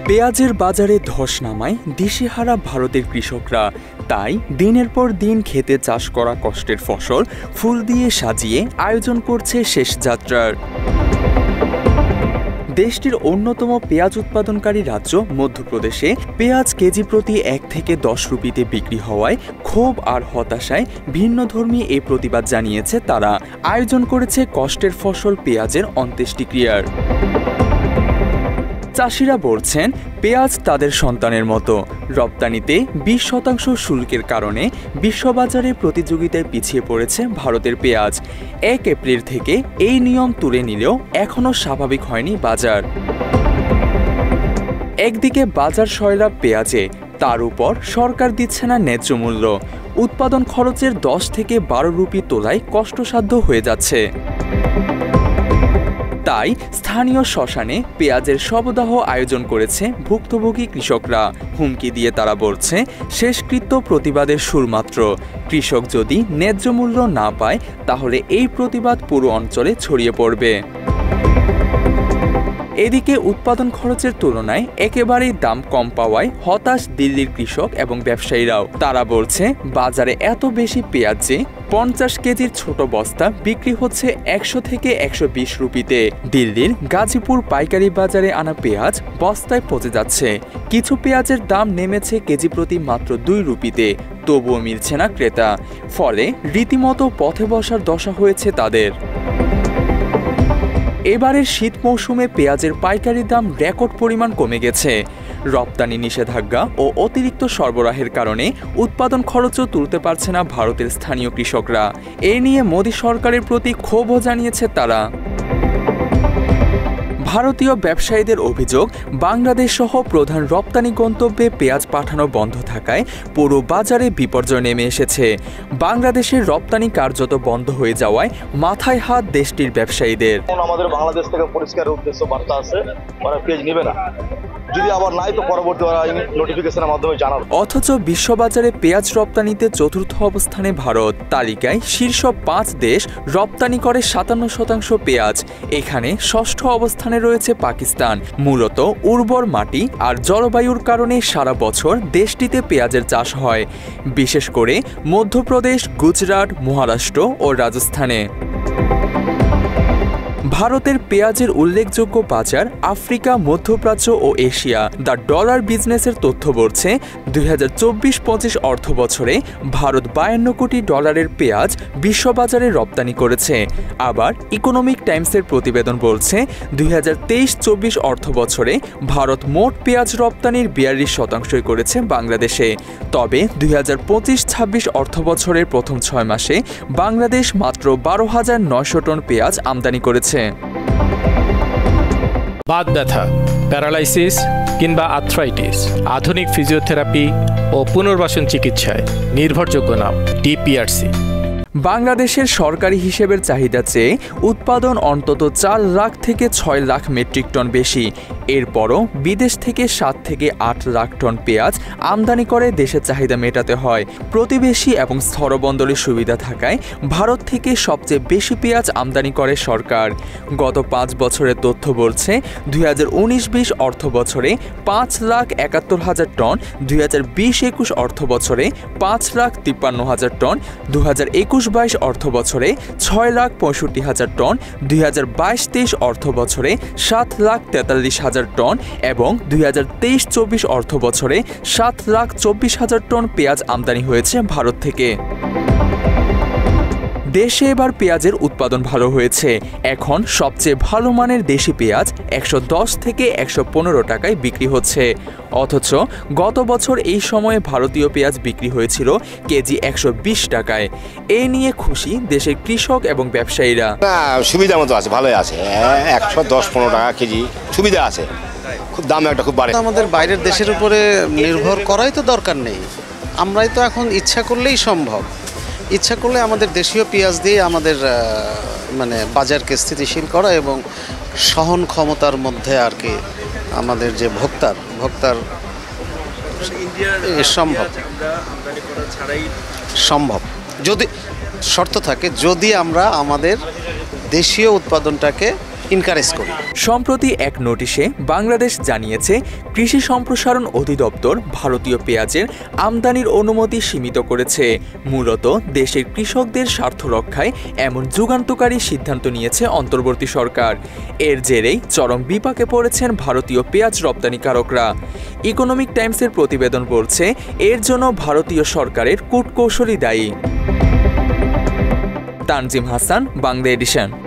পেঁয়াজের বাজারে ধস নামায় দিশেহারা ভারতের কৃষকরা। তাই দিনের পর দিন খেতে চাষ করা কষ্টের ফসল ফুল দিয়ে সাজিয়ে আয়োজন করছে শেষ যাত্রার। দেশটির অন্যতম পেঁয়াজ উৎপাদনকারী রাজ্য মধ্যপ্রদেশে পেঁয়াজ কেজি প্রতি 1 থেকে 10 রুপিতে বিক্রি হওয়ায় ক্ষোভ আর হতাশায় ভিন্নধর্মী এই প্রতিবাদ জানিয়েছে তারা। আয়োজন করেছে কষ্টের ফসল পেঁয়াজের অন্ত্যেষ্টিক্রিয়ার। চাষিরা বলছেন পেঁয়াজ তাদের সন্তানের মতো। রপ্তানিতে 20% শুল্কের কারণে বিশ্ববাজারে প্রতিযোগিতায় পিছিয়ে পড়েছে ভারতের পেঁয়াজ। 1 এপ্রিল থেকে এই নিয়ম তুলে নিলেও এখনও স্বাভাবিক হয়নি বাজার। একদিকে বাজার সয়লাব পেঁয়াজে, তার উপর সরকার দিচ্ছে না ন্যায্য মূল্য। উৎপাদন খরচের 10 থেকে 12 রুপি তোলায় কষ্টসাধ্য হয়ে যাচ্ছে। তাই স্থানীয় শ্মশানে পেঁয়াজের শবদাহ আয়োজন করেছে ভুক্তভোগী কৃষকরা। হুমকি দিয়ে তারা বলছে শেষকৃত্য প্রতিবাদের সুর মাত্র। কৃষক যদি ন্যায্য মূল্য না পায় তাহলে এই প্রতিবাদ পুরো অঞ্চলে ছড়িয়ে পড়বে। এদিকে উৎপাদন খরচের তুলনায় একেবারেই দাম কম পাওয়ায় হতাশ দিল্লির কৃষক এবং ব্যবসায়ীরাও। তারা বলছে বাজারে এত বেশি পেঁয়াজ যে 50 কেজির ছোট বস্তা বিক্রি হচ্ছে 100 থেকে 120 রুপিতে। দিল্লির গাজীপুর পাইকারি বাজারে আনা পেঁয়াজ বস্তায় পচে যাচ্ছে। কিছু পেঁয়াজের দাম নেমেছে কেজি প্রতি মাত্র 2 রুপিতে, তবুও মিলছে না ক্রেতা। ফলে রীতিমতো পথে বসার দশা হয়েছে তাদের। এবারের শীত মৌসুমে পেঁয়াজের পাইকারি দাম রেকর্ড পরিমাণ কমে গেছে। রপ্তানি নিষেধাজ্ঞা ও অতিরিক্ত সরবরাহের কারণে উৎপাদন খরচও তুলতে পারছে না ভারতের স্থানীয় কৃষকরা। এ নিয়ে মোদি সরকারের প্রতি ক্ষোভও জানিয়েছে তারা। ভারতীয় ব্যবসায়ীদের অভিযোগ, বাংলাদেশ সহ প্রধান রপ্তানি গন্তব্যে পেঁয়াজ পাঠানো বন্ধ থাকায় পুরো বাজারে বিপর্যয় নেমে এসেছে। বাংলাদেশের রপ্তানি কার্যত বন্ধ হয়ে যাওয়ায় মাথায় হাত দেশটির ব্যবসায়ীদের। আমাদের বাংলাদেশ থেকে পরিষ্কার উদ্দেশ্য বার্তা আছে, ওরা পেঁয়াজ নেবে না, যদি আবার নাই তো পরবর্তী নোটিফিকেশনের মাধ্যমে জানাবে। অথচ বিশ্ববাজারে পেঁয়াজ রপ্তানিতে চতুর্থ অবস্থানে ভারত। তালিকায় শীর্ষ 5 দেশ রপ্তানি করে 57% পেঁয়াজ। এখানে ষষ্ঠ অবস্থানে রয়েছে পাকিস্তান। মূলত উর্বর মাটি আর জলবায়ুর কারণে সারা বছর দেশটিতে পেঁয়াজের চাষ হয়, বিশেষ করে মধ্যপ্রদেশ, গুজরাট, মহারাষ্ট্র ও রাজস্থানে। ভারতের পেঁয়াজের উল্লেখযোগ্য বাজার আফ্রিকা, মধ্যপ্রাচ্য ও এশিয়া। দ্য ডলার বিজনেসের তথ্য বলছে 2024-25 অর্থ বছরে ভারত 52 কোটি ডলারের পেঁয়াজ বিশ্ববাজারে রপ্তানি করেছে। আবার ইকোনমিক টাইমসের প্রতিবেদন বলছে 2023-24 অর্থ বছরে ভারত মোট পেঁয়াজ রপ্তানির 42% করেছে বাংলাদেশে। তবে 2025-26 অর্থ বছরের প্রথম 6 মাসে বাংলাদেশ মাত্র 12,900 টন পেঁয়াজ আমদানি করেছে। বাত ব্যথা, প্যারালাইসিস কিংবা আর্থ্রাইটিস, আধুনিক ফিজিওথেরাপি ও পুনর্বাসন চিকিৎসায় নির্ভরযোগ্য নাম ডিপিআরসি। বাংলাদেশের সরকারি হিসেবের চাহিদা চেয়ে উৎপাদন অন্তত 4 লাখ থেকে 6 লাখ মেট্রিক টন বেশি। এরপরও বিদেশ থেকে 7 থেকে 8 লাখ টন পেঁয়াজ আমদানি করে দেশের চাহিদা মেটাতে হয়। প্রতিবেশী এবং স্থলবন্দরের সুবিধা থাকায় ভারত থেকে সবচেয়ে বেশি পেঁয়াজ আমদানি করে সরকার। গত 5 বছরের তথ্য বলছে 2019-20 অর্থ বছরে 5,71,000 টন, 2020-21 অর্থ বছরে 5,53,000 টন, 2021-22 অর্থ বছরে 6,65,000 টন, 2022-23 অর্থ বছরে 7,43,000 টন এবং 2023-24 অর্থ বছরে 7,24,000 টন পেঁয়াজ আমদানি হয়েছে ভারত থেকে। দেশে এবার পেঁয়াজের উৎপাদন ভালো হয়েছে। এখন সবচেয়ে ভালো মানের দেশি পেঁয়াজ 110 থেকে 115 টাকায় বিক্রি হচ্ছে। অথচ গত বছর এই সময়ে ভারতীয় পেঁয়াজ বিক্রি হয়েছিল কেজি 120 টাকায়। এই নিয়ে খুশি দেশের কৃষক এবং ব্যবসায়ীরা। সুবিধা মতো আছে, ভালোই আছে। 110-15 টাকা কেজি সুবিধা আছে, খুব দাম একটা খুব বাড়ে। আমাদের বাইরের দেশের উপরে নির্ভর করাই তো দরকার নেই। আমরাই তো এখন ইচ্ছা করলেই সম্ভব। ইচ্ছা করলে আমাদের দেশীয় পেঁয়াজ দিয়ে আমাদের মানে বাজারকে স্থিতিশীল করা এবং সহন ক্ষমতার মধ্যে আর কি আমাদের যে ভোক্তার সম্ভব যদি শর্ত থাকে, যদি আমরা আমাদের দেশীয় উৎপাদনটাকে এনকারেজ করি। সম্প্রতি এক নোটিশে বাংলাদেশ জানিয়েছে কৃষি সম্প্রসারণ অধিদপ্তর ভারতীয় পেঁয়াজের আমদানির অনুমতি সীমিত করেছে। মূলত দেশের কৃষকদের স্বার্থ রক্ষায় এমন যুগান্তকারী সিদ্ধান্ত নিয়েছে অন্তর্বর্তী সরকার। এর জেরেই চরম বিপাকে পড়েছেন ভারতীয় পেঁয়াজ রপ্তানিকারকরা। ইকোনমিক টাইমসের প্রতিবেদন বলছে এর জন্য ভারতীয় সরকারের কূটকৌশলী দায়ী। তানজিম হাসান, বাংলা এডিশন।